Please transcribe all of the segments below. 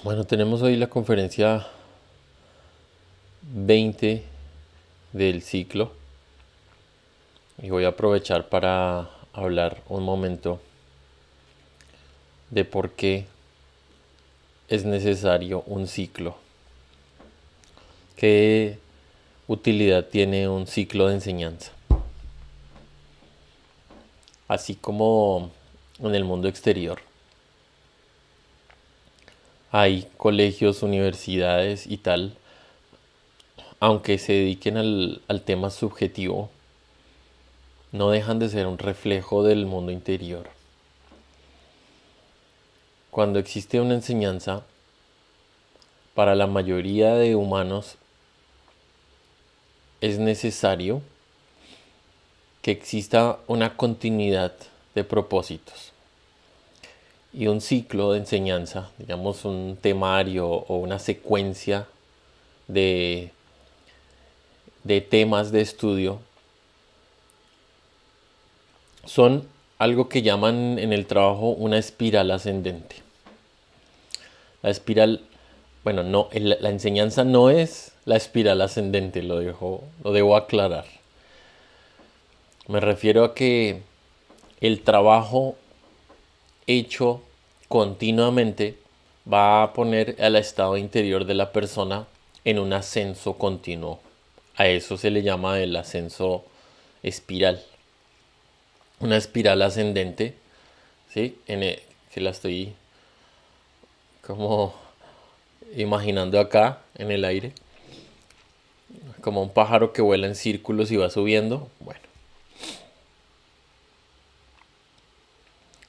Bueno, tenemos hoy la conferencia 20 del ciclo y voy a aprovechar para hablar un momento de por qué es necesario un ciclo. ¿Qué utilidad tiene un ciclo de enseñanza? Así como en el mundo exterior hay colegios, universidades y tal, aunque se dediquen al tema subjetivo, no dejan de ser un reflejo del mundo interior. Cuando existe una enseñanza, para la mayoría de humanos es necesario que exista una continuidad de propósitos y un ciclo de enseñanza, digamos un temario o una secuencia de, de temas de estudio, son algo que llaman en el trabajo una espiral ascendente. La espiral, bueno, no, la enseñanza no es la espiral ascendente, lo debo aclarar. Me refiero a que el trabajo hecho continuamente va a poner al estado interior de la persona en un ascenso continuo. A eso se le llama el ascenso espiral. Una espiral ascendente, ¿sí? Que la estoy como imaginando acá en el aire, como un pájaro que vuela en círculos y va subiendo. Bueno,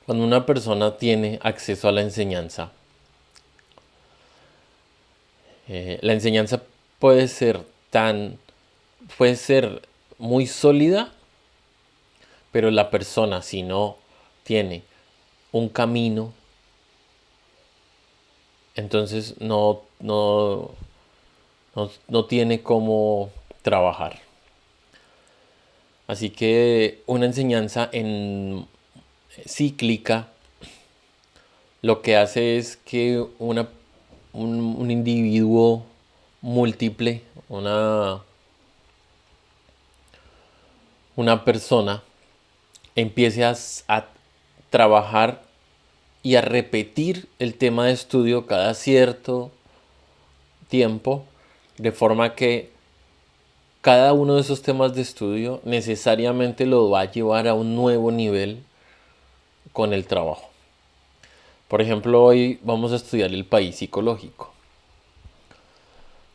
cuando una persona tiene acceso a la enseñanza, la enseñanza puede ser tan, puede ser muy sólida, pero la persona si no tiene un camino, entonces no tiene cómo trabajar. Así que una enseñanza en cíclica lo que hace es que un individuo múltiple, una persona, empiece a trabajar y a repetir el tema de estudio cada cierto tiempo, de forma que cada uno de esos temas de estudio necesariamente lo va a llevar a un nuevo nivel con el trabajo. Por ejemplo, hoy vamos a estudiar el país psicológico.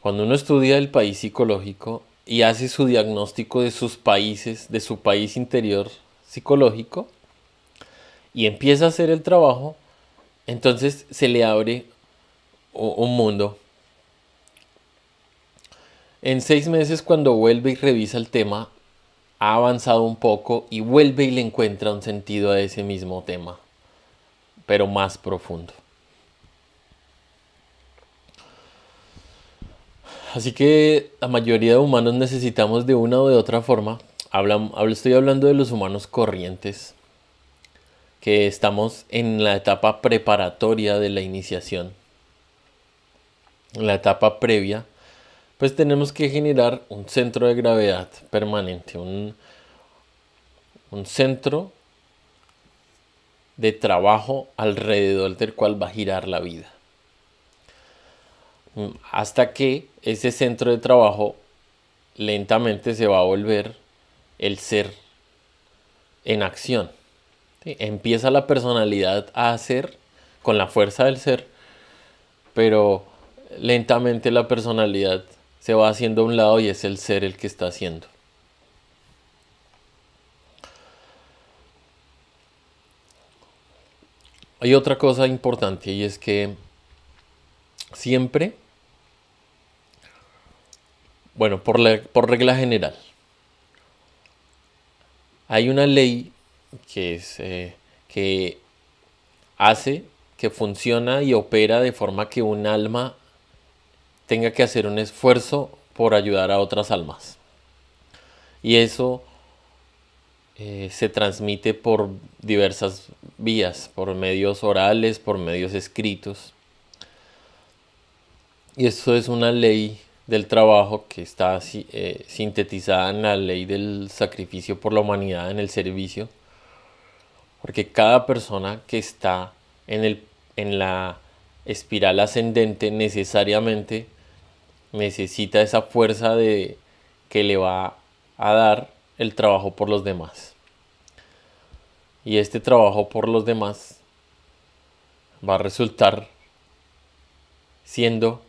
Cuando uno estudia el país psicológico y hace su diagnóstico de sus países, de su país interior psicológico, y empieza a hacer el trabajo, entonces se le abre un mundo. En 6 meses, cuando vuelve y revisa el tema, ha avanzado un poco y vuelve y le encuentra un sentido a ese mismo tema, pero más profundo. Así que la mayoría de humanos necesitamos de una o de otra forma. Estoy hablando de los humanos corrientes, que estamos en la etapa preparatoria de la iniciación, en la etapa previa, pues tenemos que generar un centro de gravedad permanente, un centro de trabajo alrededor del cual va a girar la vida. Hasta que ese centro de trabajo lentamente se va a volver el ser en acción. ¿Sí? Empieza la personalidad a hacer con la fuerza del ser, pero lentamente la personalidad se va haciendo a un lado y es el ser el que está haciendo. Hay otra cosa importante y es que siempre, bueno, por regla general, hay una ley que hace, que funciona y opera de forma que un alma tenga que hacer un esfuerzo por ayudar a otras almas. Y eso se transmite por diversas vías, por medios orales, por medios escritos. Y esto es una ley del trabajo que está sintetizada en la ley del sacrificio por la humanidad en el servicio, porque cada persona que está en la espiral ascendente necesariamente necesita esa fuerza que le va a dar el trabajo por los demás. Y este trabajo por los demás va a resultar siendo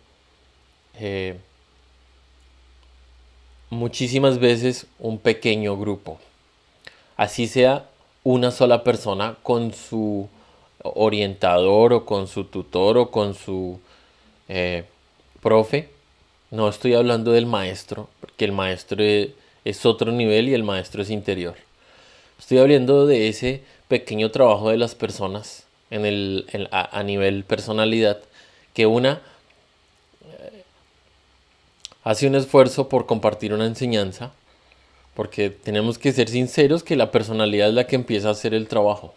muchísimas veces un pequeño grupo. Así sea una sola persona con su orientador o con su tutor o con su eh, profe. No estoy hablando del maestro, porque el maestro es otro nivel y el maestro es interior. Estoy hablando de ese pequeño trabajo de las personas a nivel personalidad, que una hace un esfuerzo por compartir una enseñanza, porque tenemos que ser sinceros que la personalidad es la que empieza a hacer el trabajo.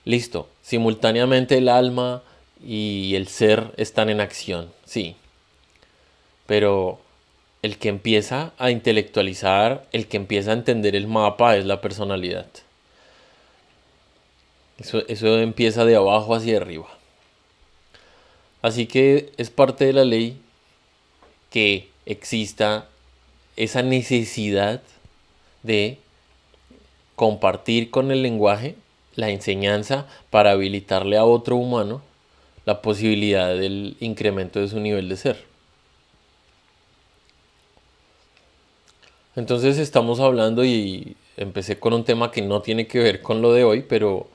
Listo, simultáneamente el alma y el ser están en acción, sí, pero el que empieza a intelectualizar, el que empieza a entender el mapa es la personalidad. Eso empieza de abajo hacia arriba. Así que es parte de la ley que exista esa necesidad de compartir con el lenguaje la enseñanza para habilitarle a otro humano la posibilidad del incremento de su nivel de ser. Entonces estamos hablando y empecé con un tema que no tiene que ver con lo de hoy, pero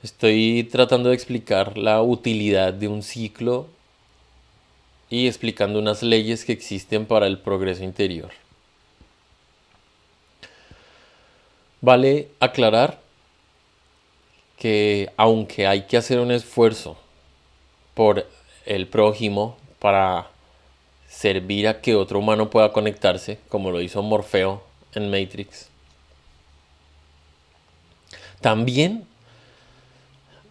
estoy tratando de explicar la utilidad de un ciclo y explicando unas leyes que existen para el progreso interior. Vale aclarar que aunque hay que hacer un esfuerzo por el prójimo para servir a que otro humano pueda conectarse, como lo hizo Morfeo en Matrix, también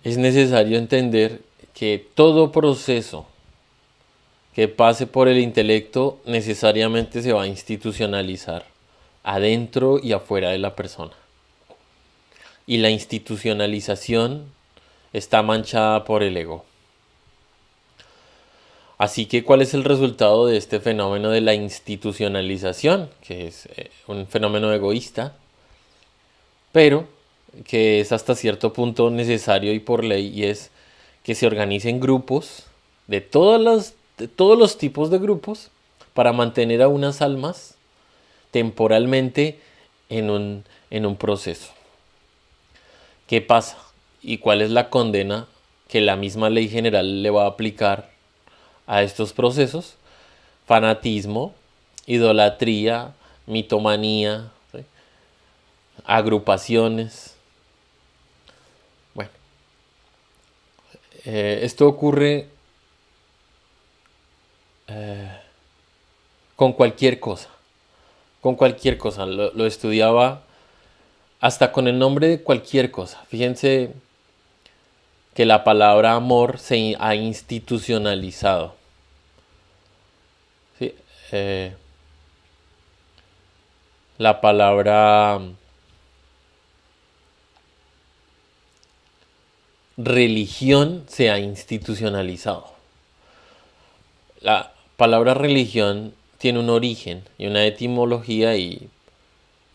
es necesario entender que todo proceso que pase por el intelecto necesariamente se va a institucionalizar adentro y afuera de la persona. Y la institucionalización está manchada por el ego. Así que, ¿cuál es el resultado de este fenómeno de la institucionalización? Que es un fenómeno egoísta, pero que es hasta cierto punto necesario y por ley, y es que se organicen grupos de todos los tipos de grupos para mantener a unas almas temporalmente en un proceso. ¿Qué pasa? ¿Y cuál es la condena que la misma ley general le va a aplicar a estos procesos? Fanatismo, idolatría, mitomanía, ¿sí? Agrupaciones. Bueno, esto ocurre con cualquier cosa. Con cualquier cosa. Lo estudiaba hasta con el nombre de cualquier cosa. Fíjense que la palabra amor se ha institucionalizado. ¿Sí? La palabra religión se ha institucionalizado. La palabra religión tiene un origen y una etimología y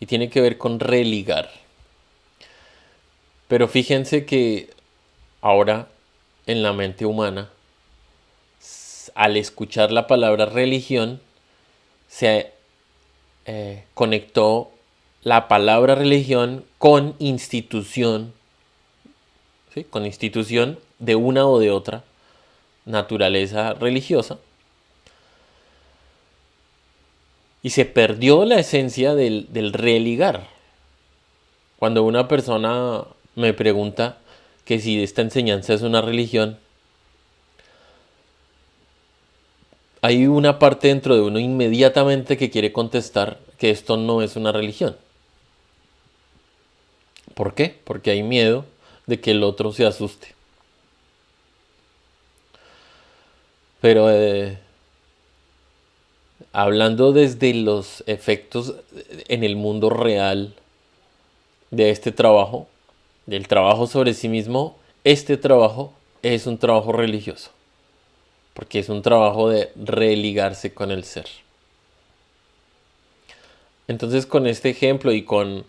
tiene que ver con religar. Pero fíjense que ahora en la mente humana, al escuchar la palabra religión, se conectó la palabra religión con institución, ¿sí? Con institución de una o de otra naturaleza religiosa. Y se perdió la esencia del religar. Cuando una persona me pregunta que si esta enseñanza es una religión, hay una parte dentro de uno inmediatamente que quiere contestar que esto no es una religión. ¿Por qué? Porque hay miedo de que el otro se asuste. Pero hablando desde los efectos en el mundo real de este trabajo, del trabajo sobre sí mismo, este trabajo es un trabajo religioso, porque es un trabajo de religarse con el ser. Entonces con este ejemplo y con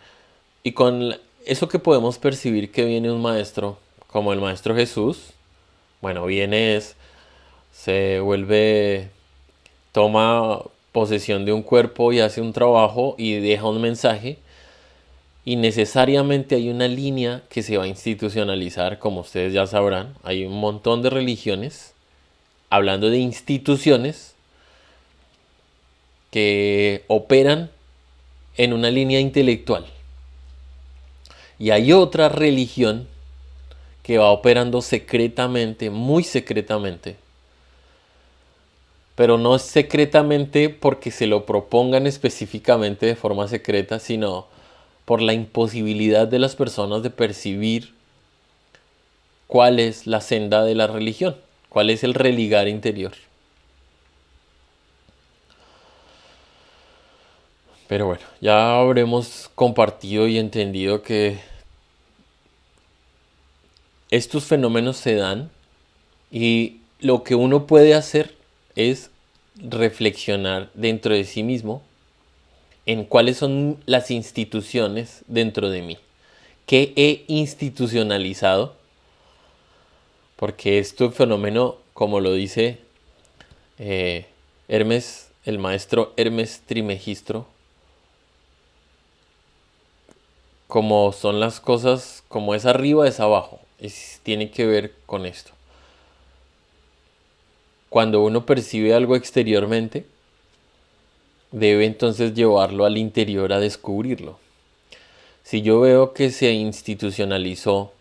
eso que podemos percibir que viene un maestro, como el maestro Jesús, bueno, se vuelve, toma posesión de un cuerpo y hace un trabajo y deja un mensaje. Y necesariamente hay una línea que se va a institucionalizar, como ustedes ya sabrán. Hay un montón de religiones, hablando de instituciones, que operan en una línea intelectual. Y hay otra religión que va operando secretamente, muy secretamente. Pero no secretamente porque se lo propongan específicamente de forma secreta, sino por la imposibilidad de las personas de percibir cuál es la senda de la religión, cuál es el religar interior. Pero bueno, ya habremos compartido y entendido que estos fenómenos se dan y lo que uno puede hacer es reflexionar dentro de sí mismo en cuáles son las instituciones dentro de mí. ¿Qué he institucionalizado? Porque este fenómeno, como lo dice Hermes, el maestro Hermes Trismegisto, como son las cosas, como es arriba, es abajo. Tiene que ver con esto. Cuando uno percibe algo exteriormente, debe entonces llevarlo al interior a descubrirlo. Si yo veo que se institucionalizó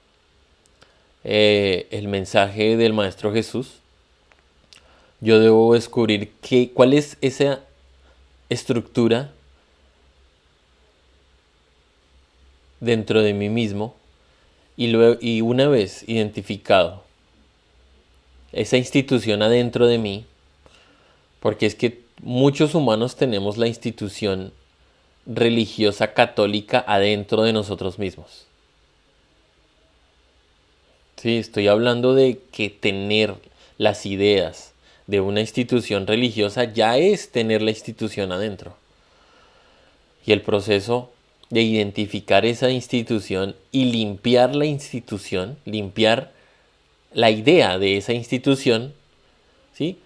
el mensaje del Maestro Jesús, yo debo descubrir cuál es esa estructura dentro de mí mismo y una vez identificado esa institución adentro de mí, porque es que muchos humanos tenemos la institución religiosa católica adentro de nosotros mismos. Sí, estoy hablando de que tener las ideas de una institución religiosa ya es tener la institución adentro. Y el proceso de identificar esa institución y limpiar la institución, limpiar la idea de esa institución, ¿sí?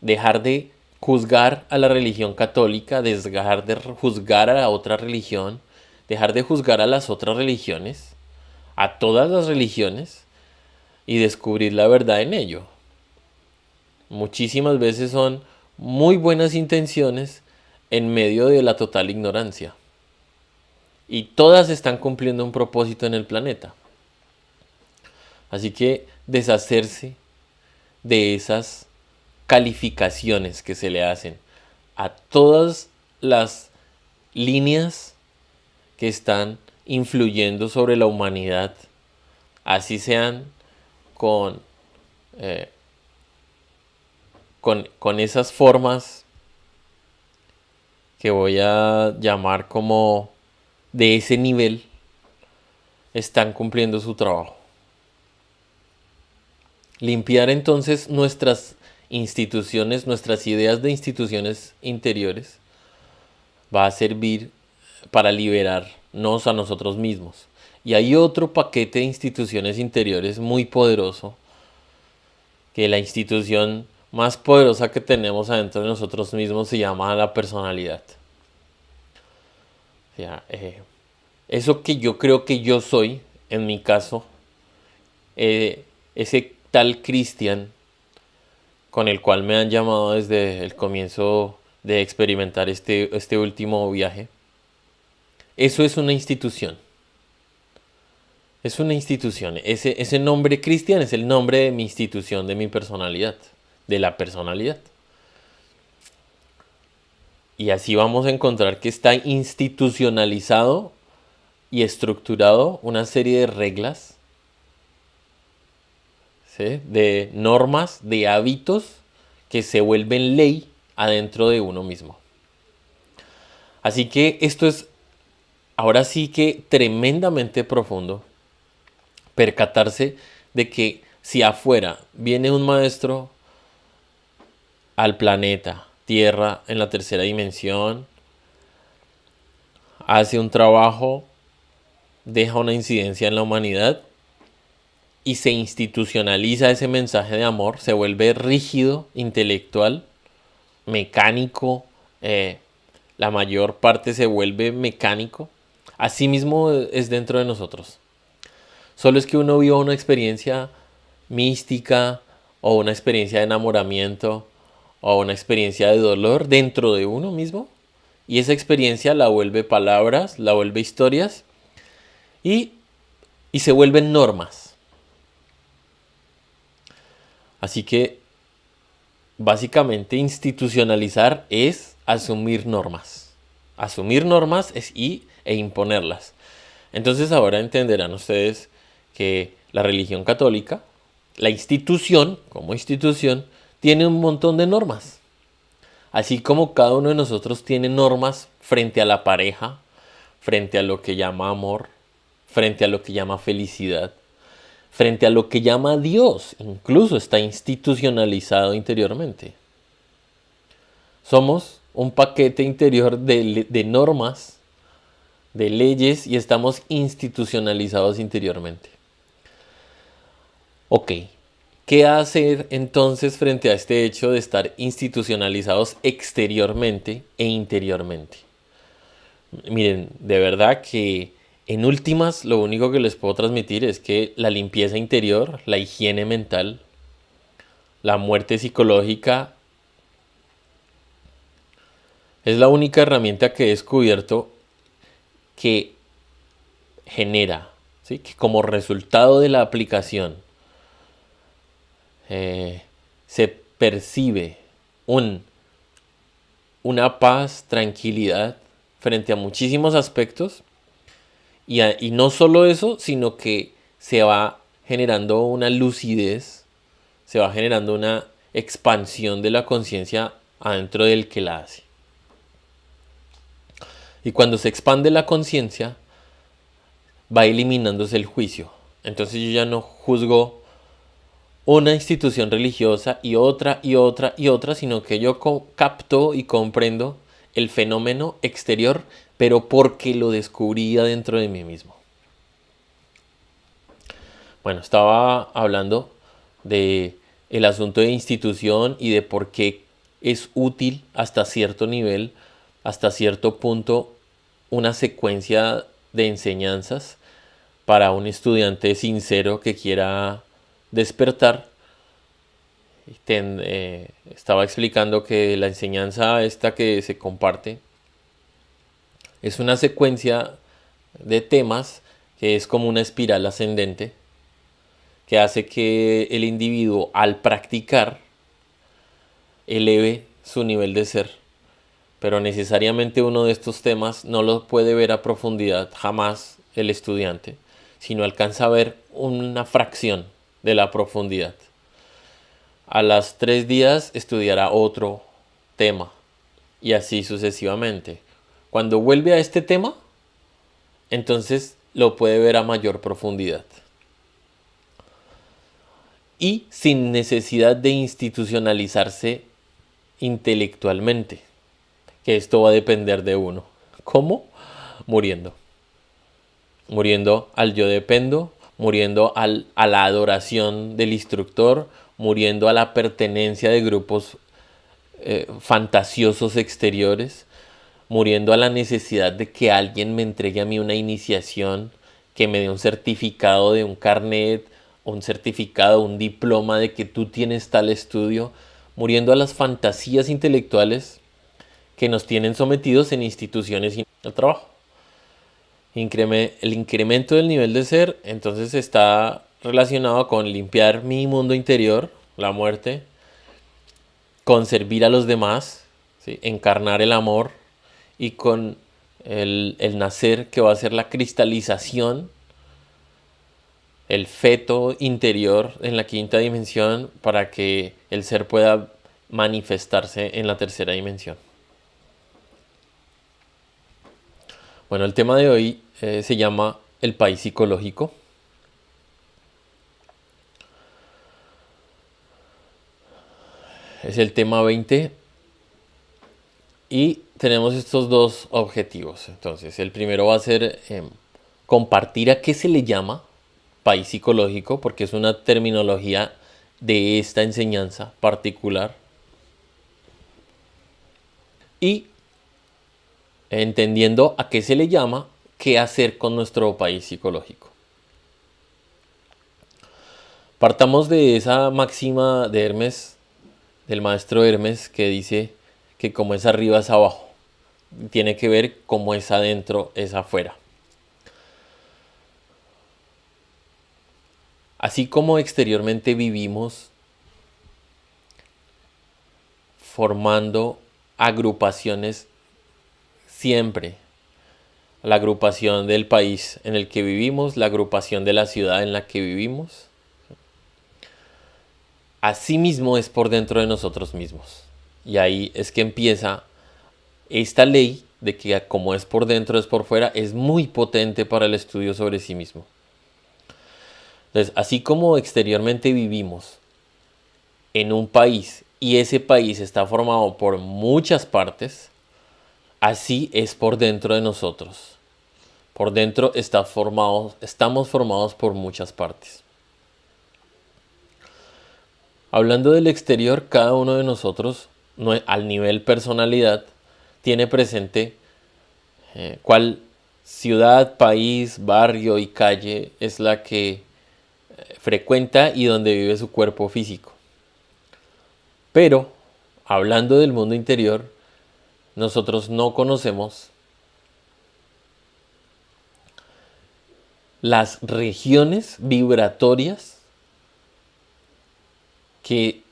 Dejar de juzgar a la religión católica, dejar de juzgar a la otra religión, dejar de juzgar a las otras religiones, a todas las religiones, y descubrir la verdad en ello. Muchísimas veces son muy buenas intenciones en medio de la total ignorancia. Y todas están cumpliendo un propósito en el planeta. Así que deshacerse de esas calificaciones que se le hacen a todas las líneas que están influyendo sobre la humanidad, así sean con, eh, con esas formas que voy a llamar como de ese nivel, están cumpliendo su trabajo. Limpiar entonces nuestras instituciones, nuestras ideas de instituciones interiores, va a servir para liberarnos a nosotros mismos. Y hay otro paquete de instituciones interiores muy poderoso, que la institución más poderosa que tenemos adentro de nosotros mismos se llama la personalidad. O sea, eso que yo creo que yo soy, en mi caso, ese tal Cristian con el cual me han llamado desde el comienzo de experimentar este último viaje, eso es una institución. Es una institución. Ese nombre Cristian es el nombre de mi institución, de mi personalidad, de la personalidad. Y así vamos a encontrar que está institucionalizado y estructurado una serie de reglas, ¿sí? De normas, de hábitos que se vuelven ley adentro de uno mismo. Así que esto es ahora sí que tremendamente profundo, percatarse de que si afuera viene un maestro al planeta Tierra en la tercera dimensión, hace un trabajo, deja una incidencia en la humanidad y se institucionaliza ese mensaje de amor, se vuelve rígido, intelectual, mecánico, la mayor parte se vuelve mecánico. Asimismo es dentro de nosotros. Solo es que uno viva una experiencia mística o una experiencia de enamoramiento o una experiencia de dolor dentro de uno mismo. Y esa experiencia la vuelve palabras, la vuelve historias y se vuelven normas. Así que básicamente institucionalizar es asumir normas. Asumir normas e imponerlas. Entonces ahora entenderán ustedes que la religión católica, la institución, como institución, tiene un montón de normas. Así como cada uno de nosotros tiene normas frente a la pareja, frente a lo que llama amor, frente a lo que llama felicidad, frente a lo que llama Dios, incluso está institucionalizado interiormente. Somos un paquete interior de normas, de leyes y estamos institucionalizados interiormente. Ok, ¿qué hacer entonces frente a este hecho de estar institucionalizados exteriormente e interiormente? Miren, de verdad que en últimas lo único que les puedo transmitir es que la limpieza interior, la higiene mental, la muerte psicológica es la única herramienta que he descubierto que genera, ¿sí? Que como resultado de la aplicación se percibe una paz, tranquilidad frente a muchísimos aspectos y no solo eso, sino que se va generando una lucidez, se va generando una expansión de la conciencia adentro del que la hace. Y cuando se expande la conciencia, va eliminándose el juicio. Entonces yo ya no juzgo una institución religiosa y otra y otra y otra, sino que yo capto y comprendo el fenómeno exterior, pero porque lo descubría dentro de mí mismo. Bueno, estaba hablando de el asunto de institución y de por qué es útil hasta cierto nivel, hasta cierto punto, una secuencia de enseñanzas para un estudiante sincero que quiera despertar. Estaba explicando que la enseñanza esta que se comparte es una secuencia de temas que es como una espiral ascendente que hace que el individuo al practicar eleve su nivel de ser. Pero necesariamente uno de estos temas no lo puede ver a profundidad jamás el estudiante, sino alcanza a ver una fracción de la profundidad. A las 3 días estudiará otro tema y así sucesivamente. Cuando vuelve a este tema, entonces lo puede ver a mayor profundidad. Y sin necesidad de institucionalizarse intelectualmente, que esto va a depender de uno. ¿Cómo? Muriendo. Muriendo al yo dependo, muriendo a la adoración del instructor, muriendo a la pertenencia de grupos fantasiosos exteriores, muriendo a la necesidad de que alguien me entregue a mí una iniciación, que me dé un certificado de un carnet, un certificado, un diploma de que tú tienes tal estudio, muriendo a las fantasías intelectuales que nos tienen sometidos en instituciones y el trabajo. El incremento del nivel de ser entonces está relacionado con limpiar mi mundo interior, la muerte, con servir a los demás, ¿sí? Encarnar el amor y con el nacer, que va a ser la cristalización, el feto interior en la quinta dimensión, para que el ser pueda manifestarse en la tercera dimensión. Bueno, el tema de hoy se llama el país psicológico. Es el tema 20 y tenemos estos dos objetivos. Entonces, el primero va a ser compartir a qué se le llama país psicológico, porque es una terminología de esta enseñanza particular. Y entendiendo a qué se le llama, qué hacer con nuestro país psicológico. Partamos de esa máxima de Hermes, del maestro Hermes, que dice que como es arriba es abajo. Tiene que ver cómo es adentro es afuera. Así como exteriormente vivimos formando agrupaciones siempre. La agrupación del país en el que vivimos, la agrupación de la ciudad en la que vivimos. Asimismo es por dentro de nosotros mismos. Y ahí es que empieza esta ley de que como es por dentro es por fuera, es muy potente para el estudio sobre sí mismo. Entonces, así como exteriormente vivimos en un país y ese país está formado por muchas partes, así es por dentro de nosotros. Por dentro estamos formados por muchas partes. Hablando del exterior, cada uno de nosotros, al nivel personalidad, tiene presente cuál ciudad, país, barrio y calle es la que frecuenta y donde vive su cuerpo físico. Pero, hablando del mundo interior, nosotros no conocemos las regiones vibratorias que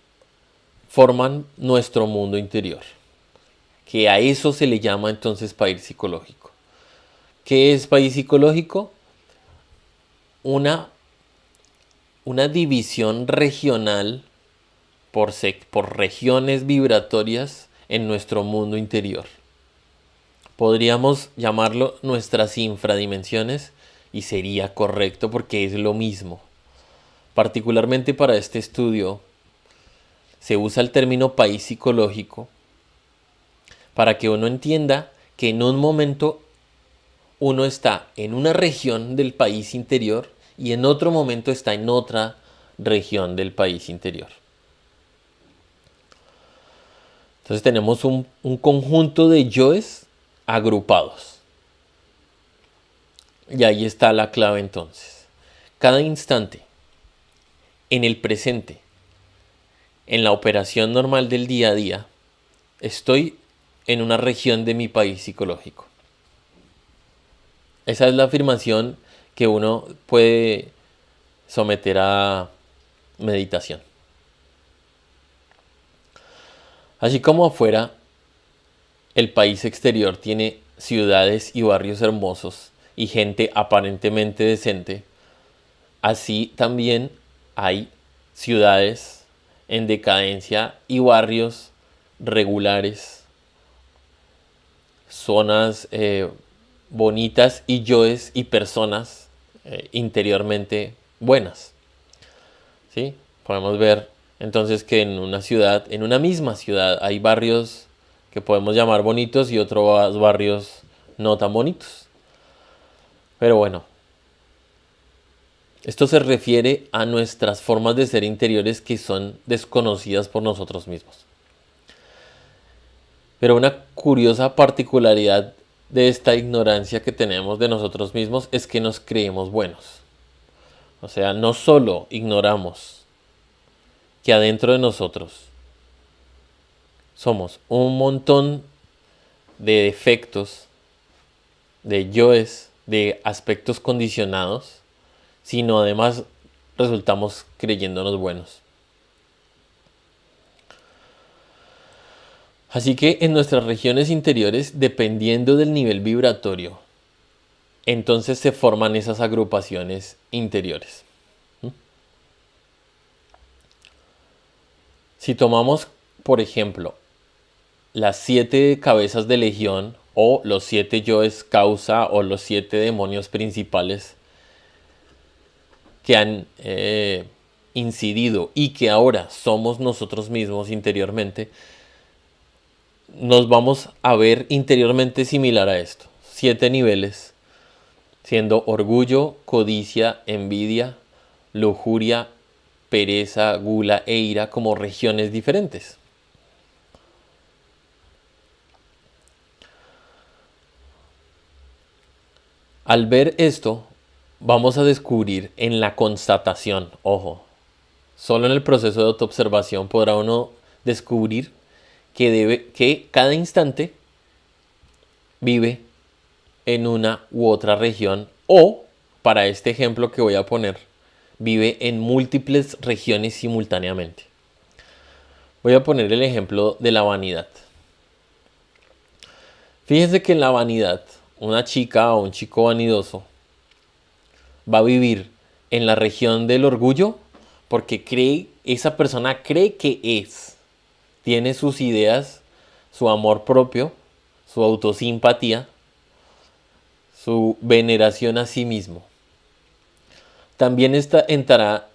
forman nuestro mundo interior, que a eso se le llama entonces país psicológico. ¿Qué es país psicológico? Una división regional por regiones vibratorias en nuestro mundo interior. Podríamos llamarlo nuestras infradimensiones y sería correcto porque es lo mismo. Particularmente para este estudio se usa el término país psicológico para que uno entienda que en un momento uno está en una región del país interior y en otro momento está en otra región del país interior. Entonces tenemos un conjunto de yoes agrupados. Y ahí está la clave entonces. Cada instante, en el presente, en la operación normal del día a día, estoy en una región de mi país psicológico. Esa es la afirmación que uno puede someter a meditación. Así como afuera, el país exterior tiene ciudades y barrios hermosos y gente aparentemente decente, así también hay ciudades en decadencia y barrios regulares, zonas bonitas y yoes y personas interiormente buenas. ¿Sí? Podemos ver entonces que en una misma ciudad, hay barrios que podemos llamar bonitos y otros barrios no tan bonitos. Pero bueno, esto se refiere a nuestras formas de ser interiores que son desconocidas por nosotros mismos. Pero una curiosa particularidad de esta ignorancia que tenemos de nosotros mismos es que nos creemos buenos. O sea, no solo ignoramos que adentro de nosotros somos un montón de defectos, de yoes, de aspectos condicionados, sino además resultamos creyéndonos buenos. Así que en nuestras regiones interiores, dependiendo del nivel vibratorio, entonces se forman esas agrupaciones interiores. Si tomamos por ejemplo, las 7 cabezas de legión o los 7 yoes causa o los 7 demonios principales que han incidido y que ahora somos nosotros mismos interiormente, nos vamos a ver interiormente similar a esto. 7 niveles, siendo orgullo, codicia, envidia, lujuria, pereza, gula e ira como regiones diferentes. Al ver esto, vamos a descubrir en la constatación, ojo, solo en el proceso de autoobservación podrá uno descubrir que cada instante vive en una u otra región o, para este ejemplo que voy a poner, vive en múltiples regiones simultáneamente. Voy a poner el ejemplo de la vanidad. Fíjense que en la vanidad, una chica o un chico vanidoso va a vivir en la región del orgullo porque esa persona cree que tiene sus ideas, su amor propio, su autosimpatía, su veneración a sí mismo. También entrará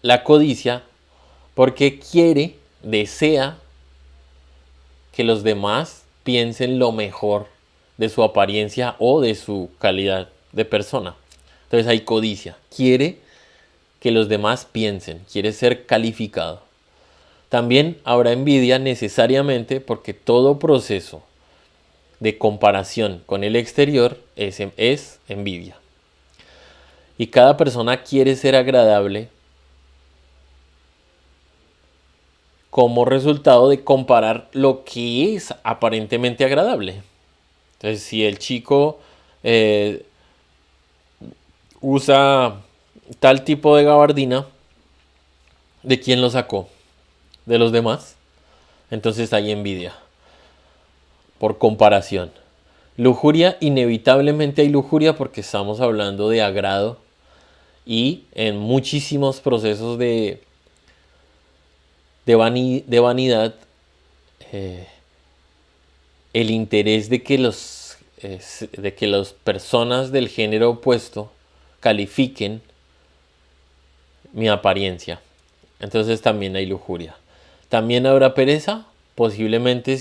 la codicia porque desea que los demás piensen lo mejor de su apariencia o de su calidad de persona. Entonces hay codicia. Quiere que los demás piensen, quiere ser calificado. También habrá envidia necesariamente porque todo proceso de comparación con el exterior es envidia. Y cada persona quiere ser agradable como resultado de comparar lo que es aparentemente agradable. Entonces, si el chico usa tal tipo de gabardina, ¿de quién lo sacó? ¿De los demás? Entonces hay envidia por comparación. Lujuria, inevitablemente hay lujuria porque estamos hablando de agrado y en muchísimos procesos de vanidad, el interés de que las personas del género opuesto califiquen mi apariencia. Entonces también hay lujuria. También habrá pereza, posiblemente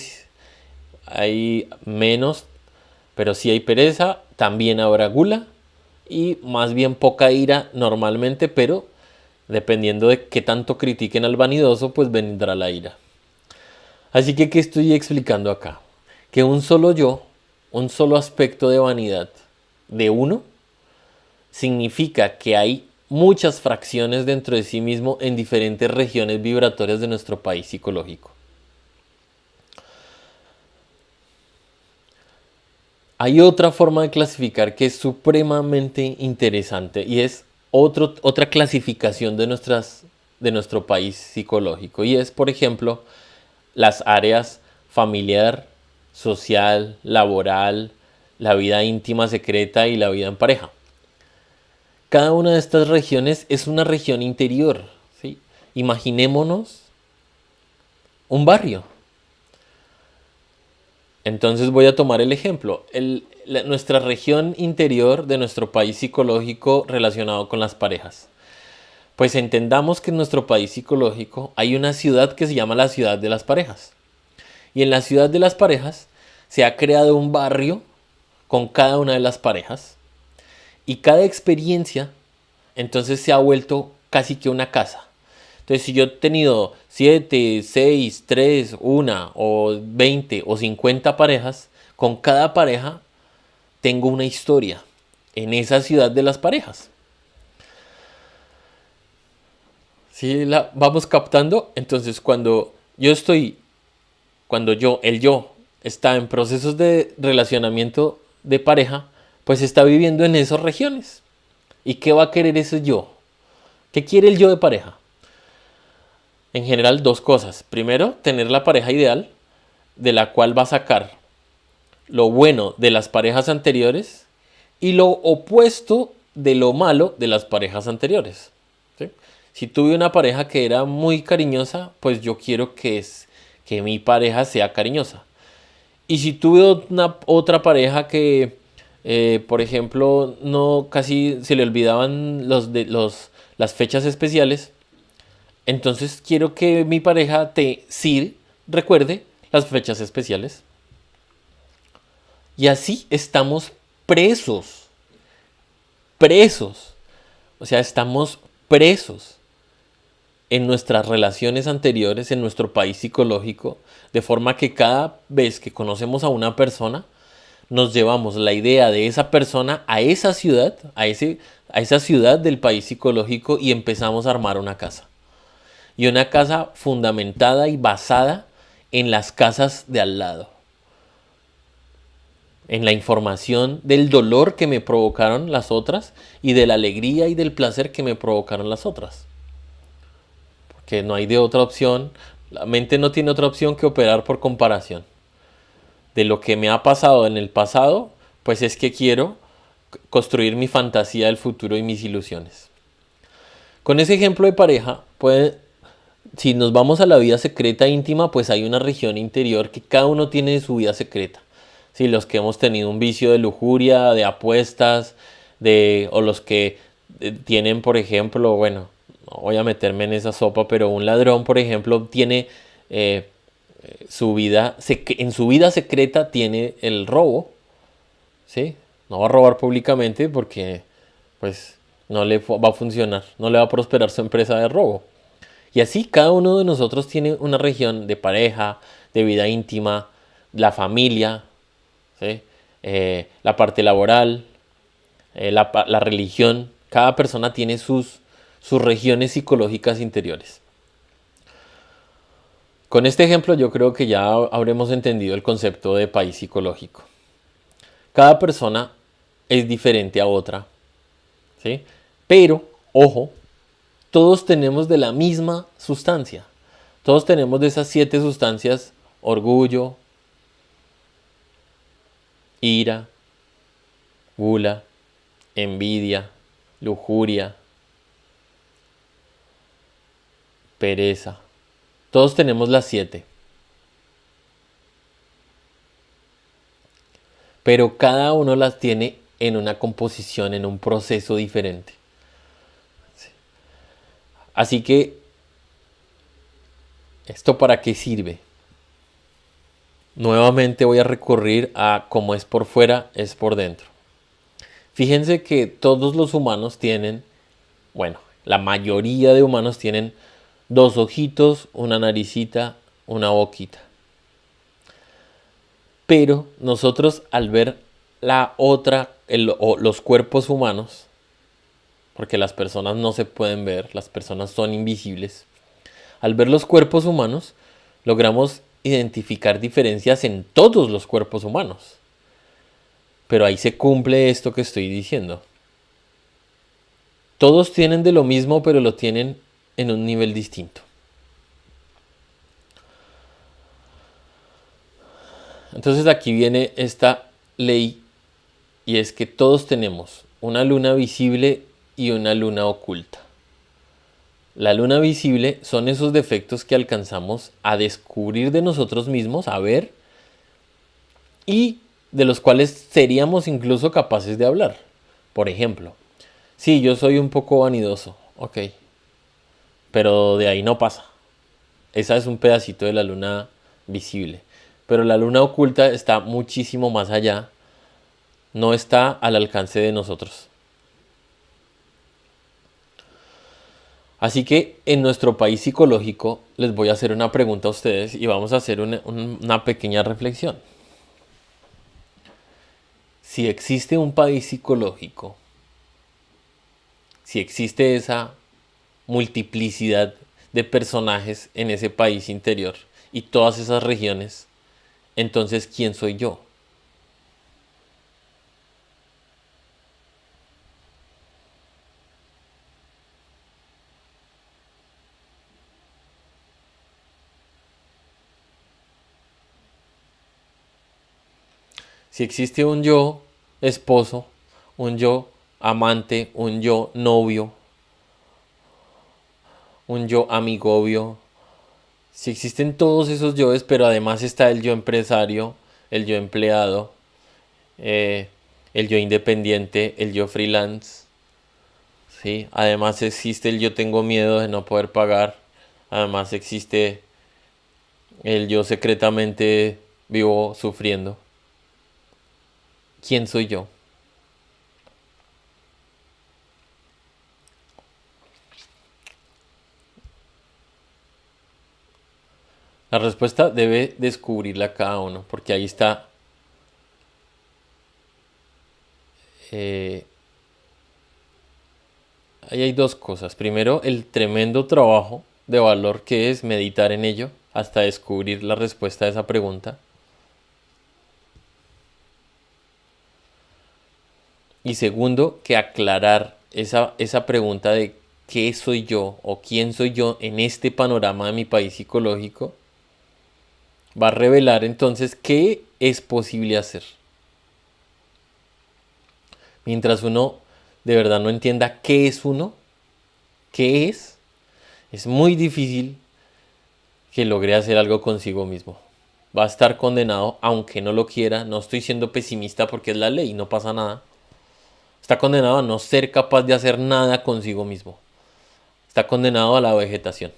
hay menos, pero sí hay pereza. También habrá gula y más bien poca ira normalmente, pero dependiendo de qué tanto critiquen al vanidoso, pues vendrá la ira. Así que, ¿qué estoy explicando acá? Que un solo yo, un solo aspecto de vanidad de uno, significa que hay muchas fracciones dentro de sí mismo en diferentes regiones vibratorias de nuestro país psicológico. Hay otra forma de clasificar que es supremamente interesante y es otra clasificación de nuestro país psicológico y es, por ejemplo, las áreas familiar, social, laboral, la vida íntima secreta y la vida en pareja. Cada una de estas regiones es una región interior, ¿sí? Imaginémonos un barrio. Entonces voy a tomar el ejemplo. Nuestra región interior de nuestro país psicológico relacionado con las parejas. Pues entendamos que en nuestro país psicológico hay una ciudad que se llama la ciudad de las parejas. Y en la ciudad de las parejas se ha creado un barrio con cada una de las parejas. Y cada experiencia entonces se ha vuelto casi que una casa. Entonces, si yo he tenido 7, 6, 3, 1 o 20 o 50 parejas, con cada pareja tengo una historia en esa ciudad de las parejas. ¿Sí la vamos captando? Entonces, el yo está en procesos de relacionamiento de pareja, pues está viviendo en esas regiones. ¿Y qué va a querer ese yo? ¿Qué quiere el yo de pareja? En general, dos cosas. Primero, tener la pareja ideal, de la cual va a sacar lo bueno de las parejas anteriores y lo opuesto de lo malo de las parejas anteriores. ¿Sí? Si tuve una pareja que era muy cariñosa, pues yo quiero que que mi pareja sea cariñosa. Y si tuve una otra pareja que, por ejemplo, no casi se le olvidaban las fechas especiales, entonces quiero que mi pareja sí recuerde las fechas especiales. Y así estamos presos, presos. O sea, estamos presos en nuestras relaciones anteriores, en nuestro país psicológico, de forma que cada vez que conocemos a una persona, nos llevamos la idea de esa persona a esa ciudad, a esa ciudad del país psicológico y empezamos a armar una casa. Y una casa fundamentada y basada en las casas de al lado. En la información del dolor que me provocaron las otras y de la alegría y del placer que me provocaron las otras. Porque no hay de otra opción. La mente no tiene otra opción que operar por comparación. De lo que me ha pasado en el pasado, pues es que quiero construir mi fantasía del futuro y mis ilusiones. Con ese ejemplo de pareja, si nos vamos a la vida secreta íntima, pues hay una región interior que cada uno tiene su vida secreta. Sí, los que hemos tenido un vicio de lujuria, de apuestas, o los que tienen, por ejemplo, bueno, no voy a meterme en esa sopa, pero un ladrón, por ejemplo, tiene en su vida secreta tiene el robo, ¿sí? No va a robar públicamente porque, pues, no le va a funcionar, no le va a prosperar su empresa de robo. Y así cada uno de nosotros tiene una región de pareja, de vida íntima, la familia, ¿sí? La parte laboral, la religión. Cada persona tiene sus regiones psicológicas interiores. Con este ejemplo yo creo que ya habremos entendido el concepto de país psicológico. Cada persona es diferente a otra, ¿sí? Pero, ojo, todos tenemos de la misma sustancia. Todos tenemos de esas 7 sustancias: orgullo, ira, gula, envidia, lujuria, pereza. Todos tenemos las 7. Pero cada uno las tiene en una composición, en un proceso diferente. Así que, ¿esto para qué sirve? Nuevamente voy a recurrir a cómo es por fuera, es por dentro. Fíjense que todos los humanos tienen, bueno, la mayoría de humanos tienen 2 ojitos, una naricita, una boquita. Pero nosotros al ver los cuerpos humanos, porque las personas no se pueden ver, las personas son invisibles, al ver los cuerpos humanos logramos identificar diferencias en todos los cuerpos humanos. Pero ahí se cumple esto que estoy diciendo. Todos tienen de lo mismo, pero lo tienen en un nivel distinto. Entonces aquí viene esta ley, y es que todos tenemos una luna visible y una luna oculta. La luna visible son esos defectos que alcanzamos a descubrir de nosotros mismos, a ver, y de los cuales seríamos incluso capaces de hablar. Por ejemplo, sí, yo soy un poco vanidoso, ok, pero de ahí no pasa. Esa es un pedacito de la luna visible. Pero la luna oculta está muchísimo más allá, no está al alcance de nosotros. Así que en nuestro país psicológico les voy a hacer una pregunta a ustedes y vamos a hacer una pequeña reflexión. Si existe un país psicológico, si existe esa multiplicidad de personajes en ese país interior y todas esas regiones, entonces ¿quién soy yo? Si existe un yo esposo, un yo amante, un yo novio, un yo amigovio, Si existen todos esos yoes, pero además está el yo empresario, el yo empleado, eh, el yo independiente, el yo freelance, ¿sí? Además existe el yo tengo miedo de no poder pagar, además existe el yo secretamente vivo sufriendo. ¿Quién soy yo? La respuesta debe descubrirla cada uno, porque ahí está. eh, Ahí hay dos cosas. Primero, el tremendo trabajo de valor que es meditar en ello hasta descubrir la respuesta a esa pregunta. Y segundo, que aclarar esa pregunta de qué soy yo o quién soy yo en este panorama de mi país psicológico va a revelar entonces qué es posible hacer. Mientras uno de verdad no entienda qué es uno, qué es muy difícil que logre hacer algo consigo mismo. Va a estar condenado, aunque no lo quiera. No estoy siendo pesimista porque es la ley, no pasa nada. Está condenado a no ser capaz de hacer nada consigo mismo. Está condenado a la vegetación.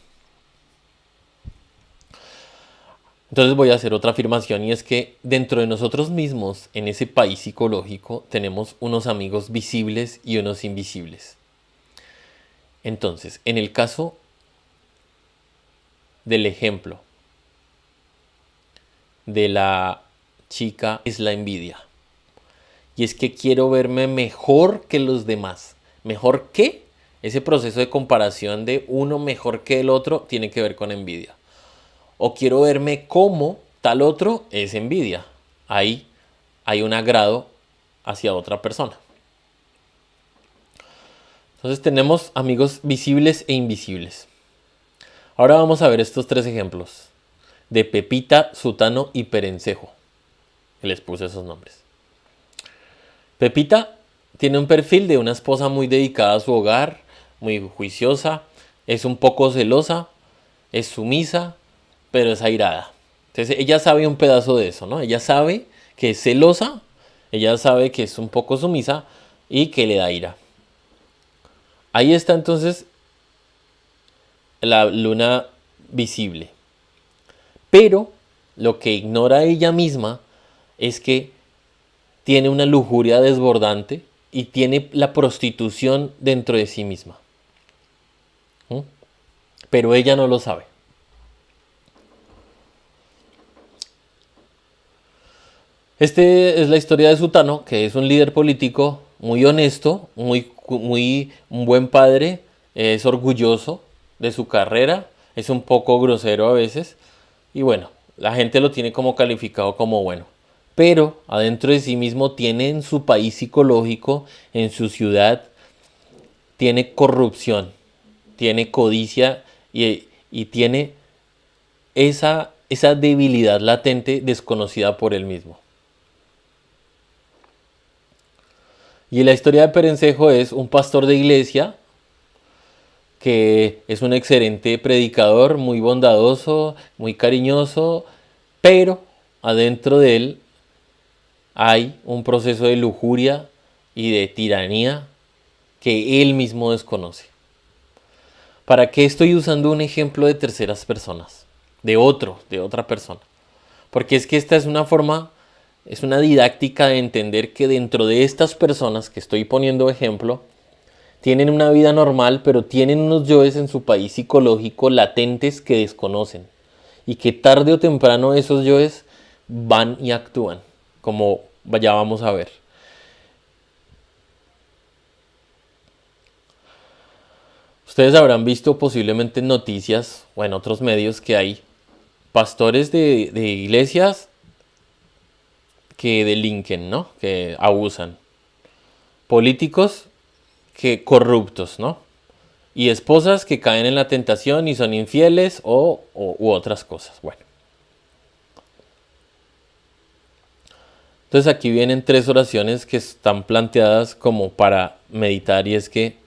Entonces voy a hacer otra afirmación y es que dentro de nosotros mismos, en ese país psicológico, tenemos unos amigos visibles y unos invisibles. Entonces, en el caso del ejemplo de la chica es la envidia. Y es que quiero verme mejor que los demás. ¿Mejor qué? Ese proceso de comparación de uno mejor que el otro tiene que ver con envidia. O quiero verme como tal otro es envidia. Ahí hay un agrado hacia otra persona. Entonces tenemos amigos visibles e invisibles. Ahora vamos a ver estos tres ejemplos de Pepita, Sutano y Perencejo. Les puse esos nombres. Pepita tiene un perfil de una esposa muy dedicada a su hogar, muy juiciosa, es un poco celosa, es sumisa, pero es airada. Entonces ella sabe un pedazo de eso, ¿no? Ella sabe que es celosa, ella sabe que es un poco sumisa y que le da ira. Ahí está entonces la luna visible. Pero lo que ignora ella misma es que tiene una lujuria desbordante y tiene la prostitución dentro de sí misma. ¿Mm? Pero ella no lo sabe. Este es la historia de Sutano, que es un líder político muy honesto, un buen padre, es orgulloso de su carrera, es un poco grosero a veces, y bueno, la gente lo tiene como calificado como bueno. Pero adentro de sí mismo tiene en su país psicológico, en su ciudad, tiene corrupción, tiene codicia y tiene esa debilidad latente desconocida por él mismo. Y la historia de Perencejo es un pastor de iglesia que es un excelente predicador, muy bondadoso, muy cariñoso, pero adentro de él hay un proceso de lujuria y de tiranía que él mismo desconoce. ¿Para qué estoy usando un ejemplo de terceras personas? De otra persona. Porque es que esta es una forma, es una didáctica de entender que dentro de estas personas que estoy poniendo ejemplo, tienen una vida normal, pero tienen unos yoes en su país psicológico latentes que desconocen. Y que tarde o temprano esos yoes van y actúan, como ya vamos a ver. Ustedes habrán visto posiblemente en noticias o en otros medios que hay pastores de iglesias que delinquen, ¿no? Que abusan. Políticos que corruptos, ¿no? Y esposas que caen en la tentación y son infieles u otras cosas. Bueno. Entonces aquí vienen tres oraciones que están planteadas como para meditar y es que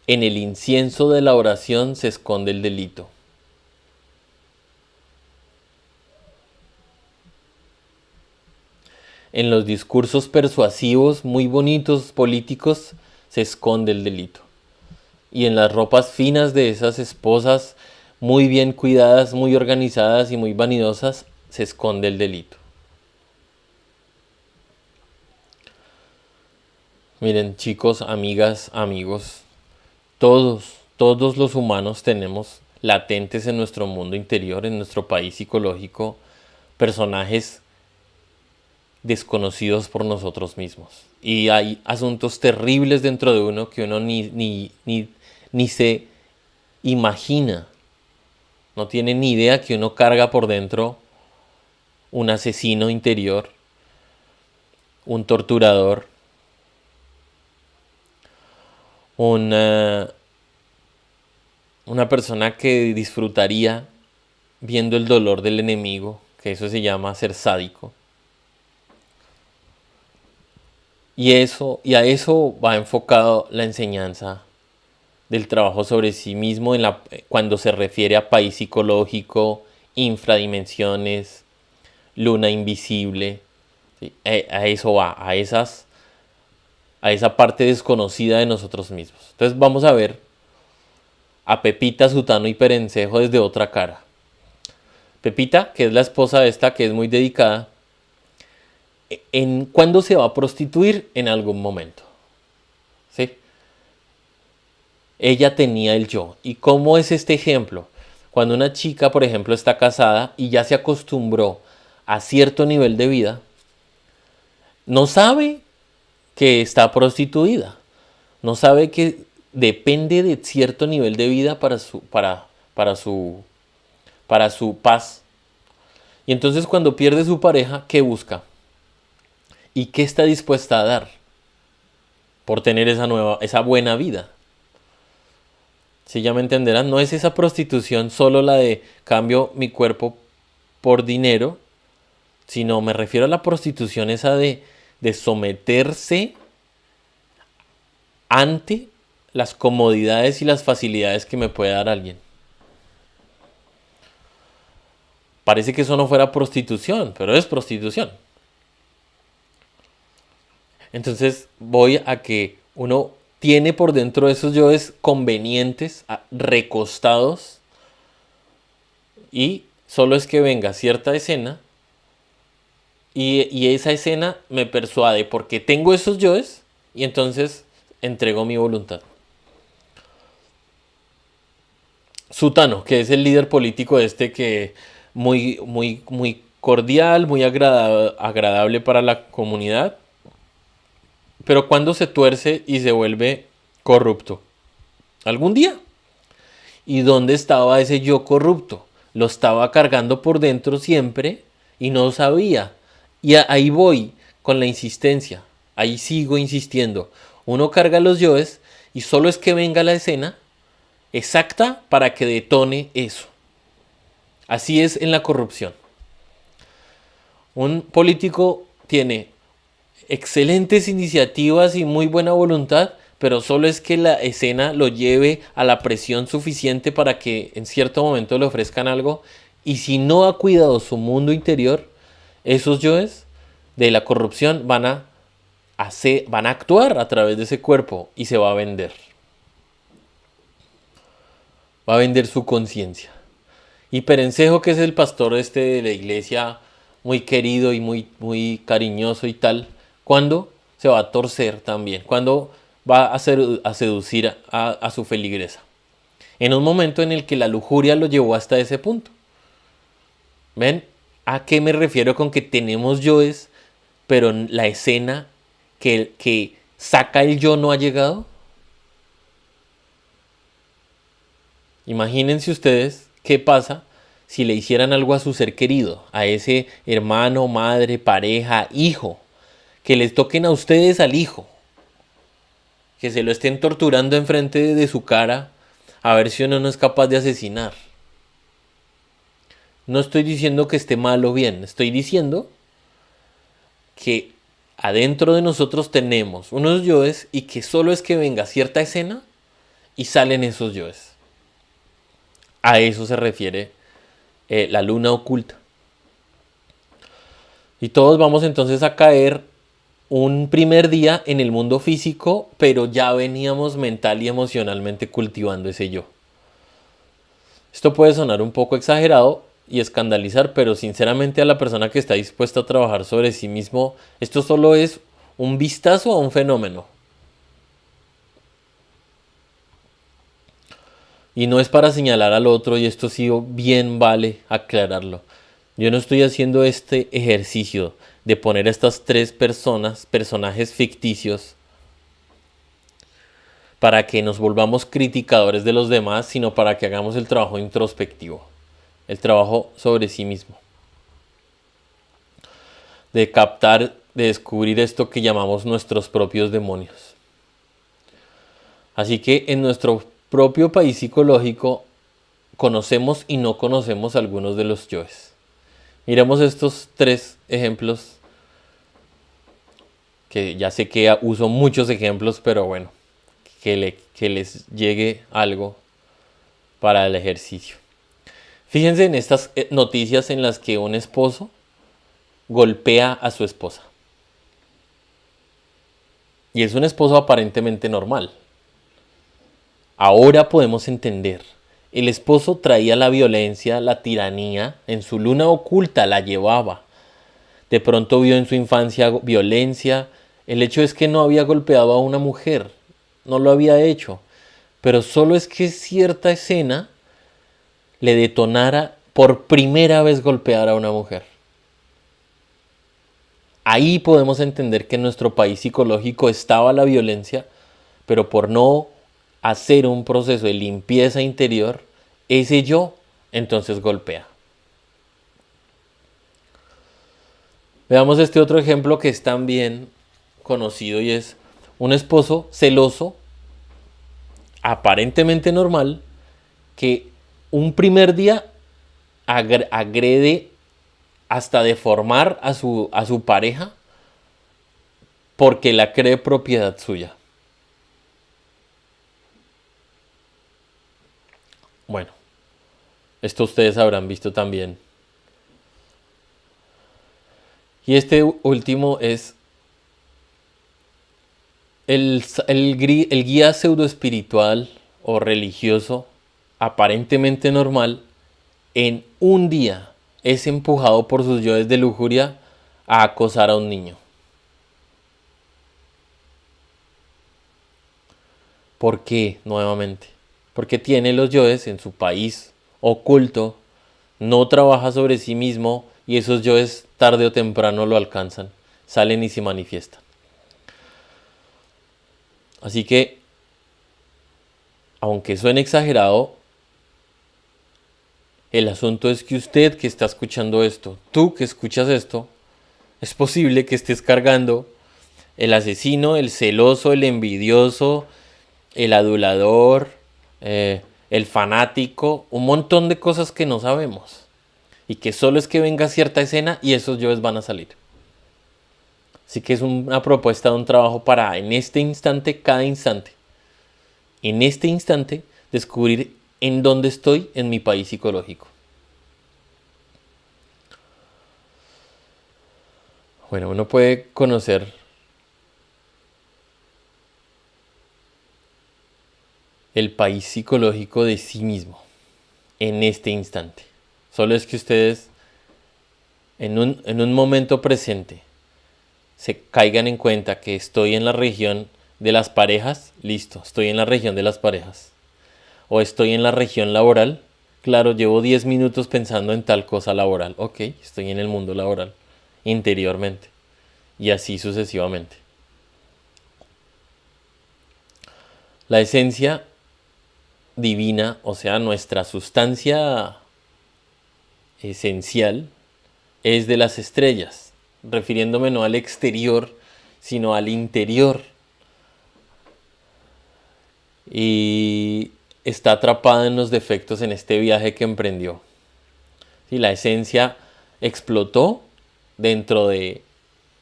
en el incienso de la oración se esconde el delito. en los discursos persuasivos muy bonitos políticos se esconde el delito. Y en las ropas finas de esas esposas muy bien cuidadas, muy organizadas y muy vanidosas se esconde el delito. Miren, chicos, amigas, amigos, todos los humanos tenemos latentes en nuestro mundo interior, en nuestro país psicológico, personajes desconocidos por nosotros mismos. Y hay asuntos terribles dentro de uno que uno ni se imagina, no tiene ni idea que uno carga por dentro un asesino interior, un torturador, una persona que disfrutaría viendo el dolor del enemigo, que eso se llama ser sádico. Y a eso va enfocado la enseñanza del trabajo sobre sí mismo cuando se refiere a país psicológico, infradimensiones, luna invisible. ¿Sí? A eso va, a esa parte desconocida de nosotros mismos. Entonces vamos a ver a Pepita, Sutano y Perencejo desde otra cara. Pepita, que es la esposa de esta, que es muy dedicada, ¿cuándo se va a prostituir? En algún momento. ¿Sí? Ella tenía el yo. ¿Y cómo es este ejemplo? Cuando una chica, por ejemplo, está casada y ya se acostumbró a cierto nivel de vida, no sabe que está prostituida. No sabe que depende de cierto nivel de vida para su paz. Y entonces cuando pierde su pareja, ¿qué busca? ¿Y qué está dispuesta a dar por tener esa buena vida? Si ya me entenderán, no es esa prostitución solo la de cambio mi cuerpo por dinero, sino me refiero a la prostitución esa de someterse ante las comodidades y las facilidades que me puede dar alguien. Parece que eso no fuera prostitución, pero es prostitución. Entonces voy a que uno tiene por dentro esos yoes convenientes, recostados, y solo es que venga cierta escena y esa escena me persuade porque tengo esos yoes y entonces entrego mi voluntad. Sutano, que es el líder político que muy cordial, muy agradable para la comunidad, pero cuando se tuerce y se vuelve corrupto. ¿Algún día? ¿Y dónde estaba ese yo corrupto? Lo estaba cargando por dentro siempre y no sabía. Y ahí voy con la insistencia. Ahí sigo insistiendo. Uno carga los yoes y solo es que venga la escena exacta para que detone eso. Así es en la corrupción. Un político tiene excelentes iniciativas y muy buena voluntad, pero solo es que la escena lo lleve a la presión suficiente para que en cierto momento le ofrezcan algo, y si no ha cuidado su mundo interior, esos yoes de la corrupción van a actuar a través de ese cuerpo y se va a vender. Va a vender su conciencia. Y Perencejo, que es el pastor de la iglesia, muy querido y muy cariñoso y tal, ¿cuándo se va a torcer también? ¿Cuándo va a seducir a su feligresa? En un momento en el que la lujuria lo llevó hasta ese punto. ¿Ven? ¿A qué me refiero con que tenemos yoes, pero la escena que saca el yo no ha llegado? Imagínense ustedes qué pasa si le hicieran algo a su ser querido, a ese hermano, madre, pareja, hijo, que les toquen a ustedes al hijo, que se lo estén torturando enfrente de su cara a ver si uno no es capaz de asesinar. No estoy diciendo que esté mal o bien, estoy diciendo que adentro de nosotros tenemos unos yoes y que solo es que venga cierta escena y salen esos yoes. A eso se refiere la luna oculta. Y todos vamos entonces a caer un primer día en el mundo físico, pero ya veníamos mental y emocionalmente cultivando ese yo. Esto puede sonar un poco exagerado y escandalizar, pero sinceramente a la persona que está dispuesta a trabajar sobre sí mismo, esto solo es un vistazo a un fenómeno. Y no es para señalar al otro, y esto sí bien vale aclararlo. Yo no estoy haciendo este ejercicio de poner a estas tres personajes ficticios, para que nos volvamos criticadores de los demás, sino para que hagamos el trabajo introspectivo, el trabajo sobre sí mismo, de captar, de descubrir esto que llamamos nuestros propios demonios. Así que en nuestro propio país psicológico conocemos y no conocemos algunos de los yoes. Miremos estos tres ejemplos, que ya sé que uso muchos ejemplos, pero bueno, que les llegue algo para el ejercicio. Fíjense en estas noticias en las que un esposo golpea a su esposa. Y es un esposo aparentemente normal. Ahora podemos entender. El esposo traía la violencia, la tiranía, en su luna oculta la llevaba. De pronto vio en su infancia violencia. El hecho es que no había golpeado a una mujer, no lo había hecho. Pero solo es que cierta escena le detonara por primera vez golpear a una mujer. Ahí podemos entender que en nuestro país psicológico estaba la violencia, pero por no hacer un proceso de limpieza interior, ese yo entonces golpea. Veamos este otro ejemplo que es también conocido, y es un esposo celoso, aparentemente normal, que un primer día agrede hasta deformar a su pareja porque la cree propiedad suya. Bueno, esto ustedes habrán visto también. Y este último es el guía pseudoespiritual o religioso, aparentemente normal, en un día es empujado por sus yoes de lujuria a acosar a un niño. ¿Por qué? Nuevamente. Porque tiene los yoes en su país oculto, no trabaja sobre sí mismo, y esos yoes tarde o temprano lo alcanzan, salen y se manifiestan. Así que, aunque suene exagerado, el asunto es que usted que está escuchando esto, tú que escuchas esto, es posible que estés cargando el asesino, el celoso, el envidioso, el adulador, el fanático, un montón de cosas que no sabemos. Y que solo es que venga cierta escena y esos yoes van a salir. Así que es una propuesta de un trabajo para en este instante, cada instante, en este instante, descubrir en dónde estoy en mi país psicológico. Bueno, uno puede conocer el país psicológico de sí mismo en este instante. Solo es que ustedes en un momento presente se caigan en cuenta que estoy en la región de las parejas, listo, estoy en la región de las parejas. O estoy en la región laboral, claro, llevo 10 minutos pensando en tal cosa laboral, ok, estoy en el mundo laboral, interiormente, y así sucesivamente. La esencia divina, o sea, nuestra sustancia esencial, es de las estrellas, refiriéndome no al exterior, sino al interior. Y está atrapada en los defectos en este viaje que emprendió. Sí, la esencia explotó dentro de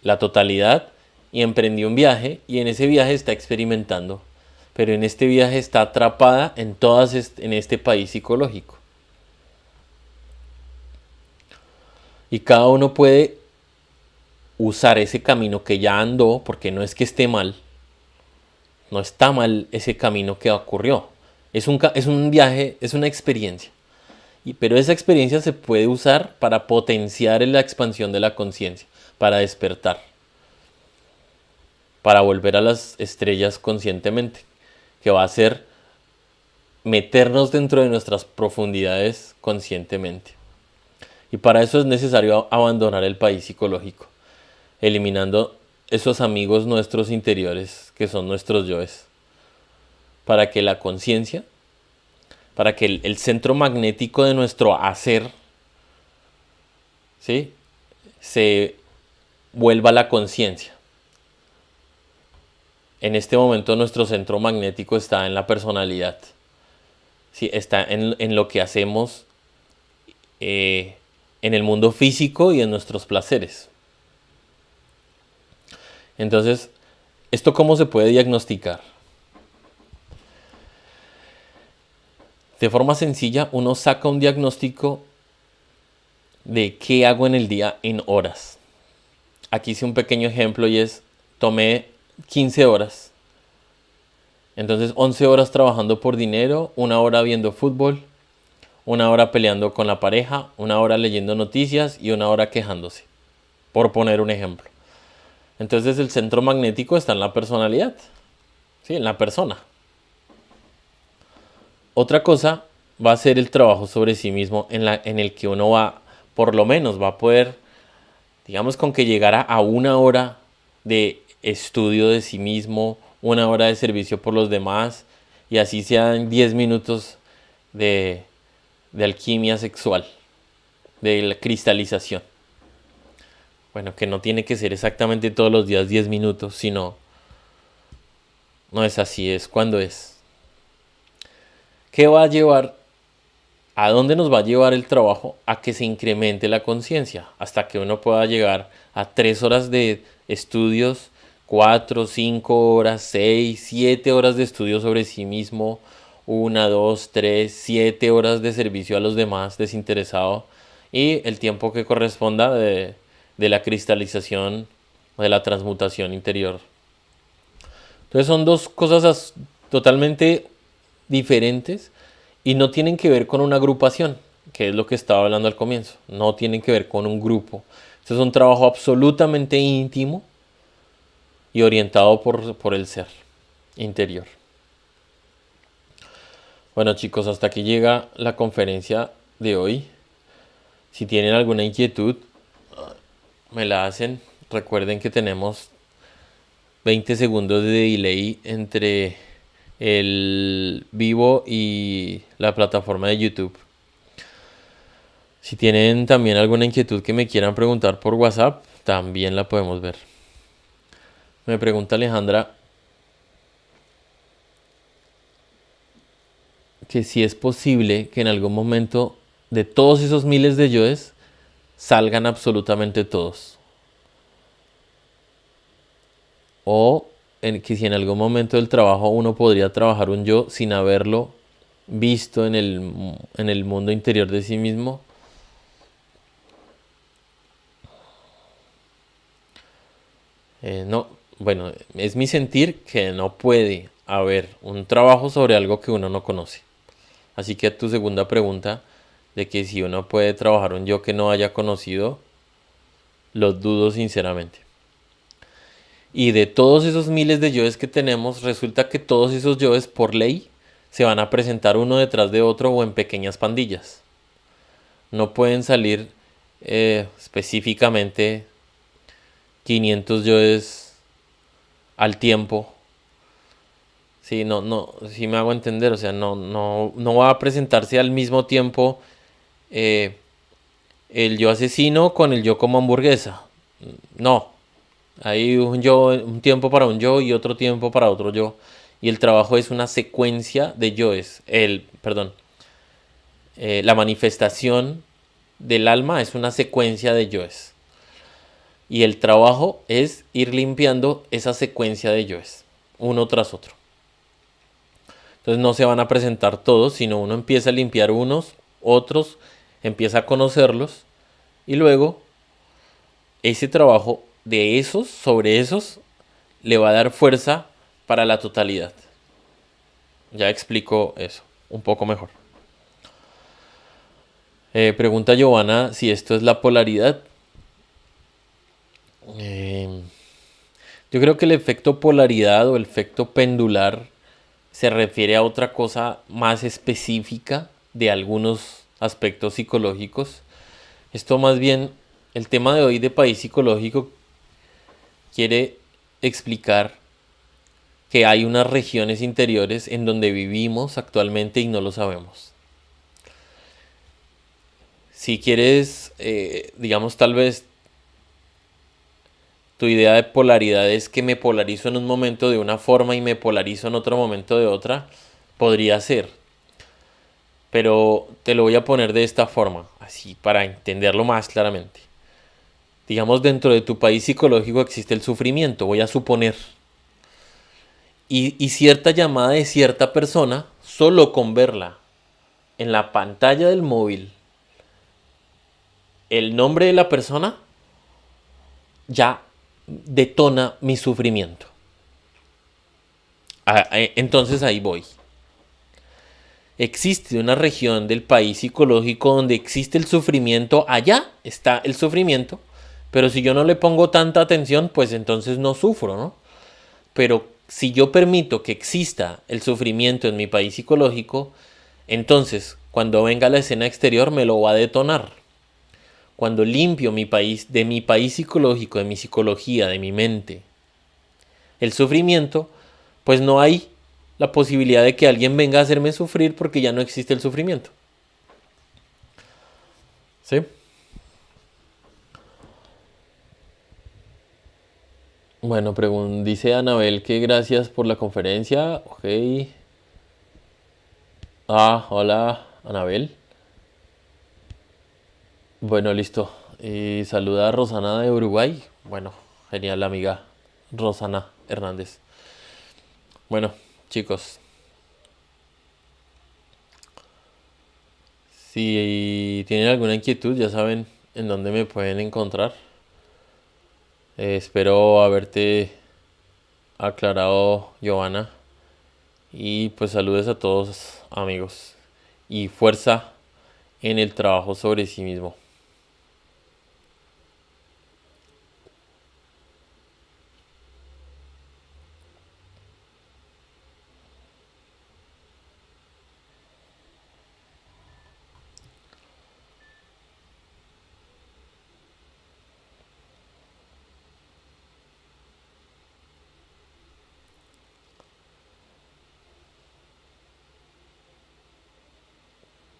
la totalidad y emprendió un viaje, y en ese viaje está experimentando, pero en este viaje está atrapada en este país psicológico. Y cada uno puede usar ese camino que ya andó, porque no es que esté mal, no está mal ese camino que ocurrió. Es un viaje, es una experiencia. Pero esa experiencia se puede usar para potenciar la expansión de la conciencia, para despertar, para volver a las estrellas conscientemente, que va a ser meternos dentro de nuestras profundidades conscientemente. Y para eso es necesario abandonar el país psicológico, eliminando esos amigos nuestros interiores que son nuestros yoes, para que la conciencia, para que el centro magnético de nuestro hacer, ¿sí?, se vuelva a la conciencia. En este momento nuestro centro magnético está en la personalidad, ¿sí?, está en lo que hacemos en el mundo físico y en nuestros placeres. Entonces, ¿esto cómo se puede diagnosticar? De forma sencilla, uno saca un diagnóstico de qué hago en el día en horas. Aquí hice un pequeño ejemplo y es, tomé 15 horas. Entonces 11 horas trabajando por dinero, 1 hora viendo fútbol, 1 hora peleando con la pareja, 1 hora leyendo noticias y 1 hora quejándose. Por poner un ejemplo. Entonces el centro magnético está en la personalidad, ¿sí?, en la persona. Otra cosa va a ser el trabajo sobre sí mismo en el que uno va, por lo menos va a poder, digamos, con que llegara a 1 hora de estudio de sí mismo, 1 hora de servicio por los demás, y así sean 10 minutos de alquimia sexual, de la cristalización. Bueno, que no tiene que ser exactamente todos los días 10 minutos, sino no es así, es cuando es. ¿Qué va a llevar? ¿A dónde nos va a llevar el trabajo? A que se incremente la conciencia, hasta que uno pueda llegar a 3 horas de estudios, 4, 5 horas, 6, 7 horas de estudio sobre sí mismo, 1, 2, 3, 7 horas de servicio a los demás desinteresado, y el tiempo que corresponda de la cristalización o de la transmutación interior. Entonces son dos cosas totalmente diferentes y no tienen que ver con una agrupación, que es lo que estaba hablando al comienzo. No tienen que ver con un grupo. Este es un trabajo absolutamente íntimo y orientado por el ser interior. Bueno, chicos, hasta aquí llega la conferencia de hoy. Si tienen alguna inquietud, me la hacen. Recuerden que tenemos 20 segundos de delay entre el vivo y la plataforma de YouTube. Si tienen también alguna inquietud que me quieran preguntar por WhatsApp, también la podemos ver. Me pregunta Alejandra que si es posible que en algún momento de todos esos miles de yoes salgan absolutamente todos. O que si en algún momento del trabajo uno podría trabajar un yo sin haberlo visto en el mundo interior de sí mismo. No, bueno, es mi sentir que no puede haber un trabajo sobre algo que uno no conoce. Así que a tu segunda pregunta de que si uno puede trabajar un yo que no haya conocido, lo dudo sinceramente. Y de todos esos miles de yoes que tenemos, resulta que todos esos yoes por ley se van a presentar uno detrás de otro o en pequeñas pandillas. No pueden salir específicamente 500 yoes al tiempo. Sí, sí me hago entender, o sea, no va a presentarse al mismo tiempo el yo asesino con el yo como hamburguesa. No, hay un tiempo para un yo y otro tiempo para otro yo. Y el trabajo es una secuencia de yoes. La manifestación del alma es una secuencia de yoes. Y el trabajo es ir limpiando esa secuencia de yoes, uno tras otro. Entonces no se van a presentar todos, sino uno empieza a limpiar unos, otros, empieza a conocerlos y luego ese trabajo de esos, sobre esos, le va a dar fuerza para la totalidad. Ya explico eso un poco mejor. Pregunta Giovanna si esto es la polaridad. Yo creo que el efecto polaridad o el efecto pendular se refiere a otra cosa más específica de algunos aspectos psicológicos. Esto más bien, el tema de hoy de país psicológico quiere explicar que hay unas regiones interiores en donde vivimos actualmente y no lo sabemos. Si quieres, digamos, tal vez tu idea de polaridad es que me polarizo en un momento de una forma y me polarizo en otro momento de otra, podría ser. Pero te lo voy a poner de esta forma, así para entenderlo más claramente. Digamos, dentro de tu país psicológico existe el sufrimiento, voy a suponer. Y cierta llamada de cierta persona, solo con verla en la pantalla del móvil, el nombre de la persona ya detona mi sufrimiento. Entonces ahí voy. Existe una región del país psicológico donde existe el sufrimiento, allá está el sufrimiento, pero si yo no le pongo tanta atención, pues entonces no sufro, ¿no? Pero si yo permito que exista el sufrimiento en mi país psicológico, entonces cuando venga la escena exterior me lo va a detonar. Cuando limpio mi país, de mi país psicológico, de mi psicología, de mi mente, el sufrimiento, pues no hay la posibilidad de que alguien venga a hacerme sufrir porque ya no existe el sufrimiento. ¿Sí? Bueno, dice Anabel que gracias por la conferencia. Ok. Ah, hola, Anabel. Bueno, listo. Y saluda a Rosana de Uruguay. Bueno, genial, la amiga Rosana Hernández. Bueno, chicos, si tienen alguna inquietud, ya saben en dónde me pueden encontrar. Espero haberte aclarado, Giovanna. Y pues saludos a todos, amigos. Y fuerza en el trabajo sobre sí mismo.